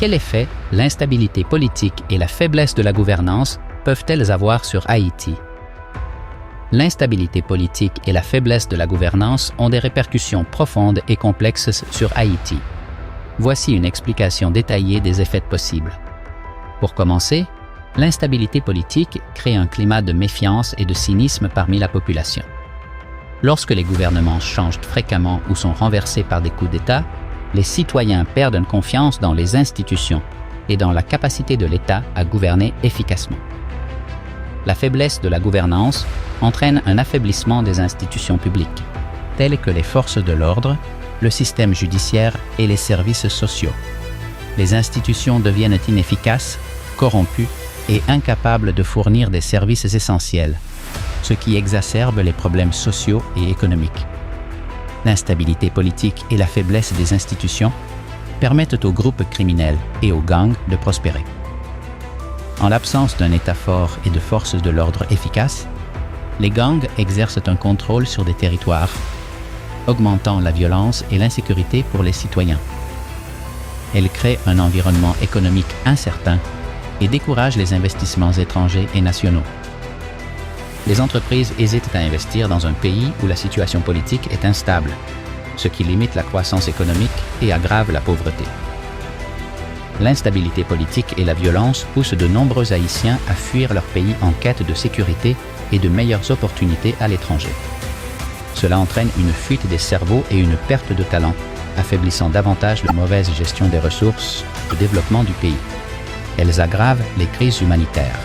Quel effet l'instabilité politique et la faiblesse de la gouvernance peuvent-elles avoir sur Haïti? L'instabilité politique et la faiblesse de la gouvernance ont des répercussions profondes et complexes sur Haïti. Voici une explication détaillée des effets possibles. Pour commencer, l'instabilité politique crée un climat de méfiance et de cynisme parmi la population. Lorsque les gouvernements changent fréquemment ou sont renversés par des coups d'État, les citoyens perdent confiance dans les institutions et dans la capacité de l'État à gouverner efficacement. La faiblesse de la gouvernance entraîne un affaiblissement des institutions publiques, telles que les forces de l'ordre, le système judiciaire et les services sociaux. Les institutions deviennent inefficaces, corrompues et incapables de fournir des services essentiels, ce qui exacerbe les problèmes sociaux et économiques. L'instabilité politique et la faiblesse des institutions permettent aux groupes criminels et aux gangs de prospérer. En l'absence d'un État fort et de forces de l'ordre efficaces, les gangs exercent un contrôle sur des territoires, augmentant la violence et l'insécurité pour les citoyens. Elles créent un environnement économique incertain et découragent les investissements étrangers et nationaux. Les entreprises hésitent à investir dans un pays où la situation politique est instable, ce qui limite la croissance économique et aggrave la pauvreté. L'instabilité politique et la violence poussent de nombreux Haïtiens à fuir leur pays en quête de sécurité et de meilleures opportunités à l'étranger. Cela entraîne une fuite des cerveaux et une perte de talent, affaiblissant davantage la mauvaise gestion des ressources et le développement du pays. Elles aggravent les crises humanitaires.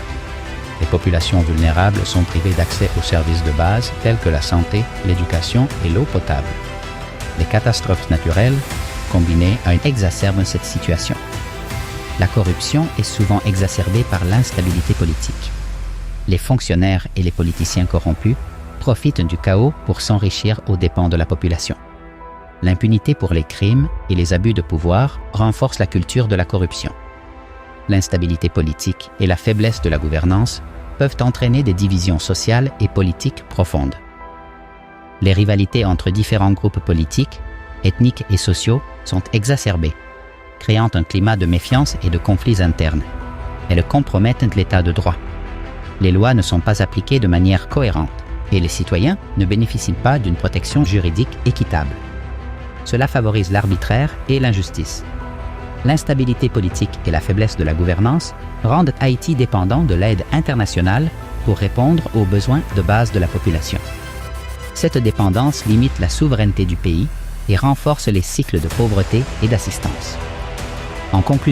Les populations vulnérables sont privées d'accès aux services de base tels que la santé, l'éducation et l'eau potable. Les catastrophes naturelles, combinées à une exacerbent cette situation. La corruption est souvent exacerbée par l'instabilité politique. Les fonctionnaires et les politiciens corrompus profitent du chaos pour s'enrichir aux dépens de la population. L'impunité pour les crimes et les abus de pouvoir renforcent la culture de la corruption. L'instabilité politique et la faiblesse de la gouvernance peuvent entraîner des divisions sociales et politiques profondes. Les rivalités entre différents groupes politiques, ethniques et sociaux sont exacerbées, créant un climat de méfiance et de conflits internes. Elles compromettent l'état de droit. Les lois ne sont pas appliquées de manière cohérente et les citoyens ne bénéficient pas d'une protection juridique équitable. Cela favorise l'arbitraire et l'injustice. L'instabilité politique et la faiblesse de la gouvernance rendent Haïti dépendant de l'aide internationale pour répondre aux besoins de base de la population. Cette dépendance limite la souveraineté du pays et renforce les cycles de pauvreté et d'assistance. En conclusion,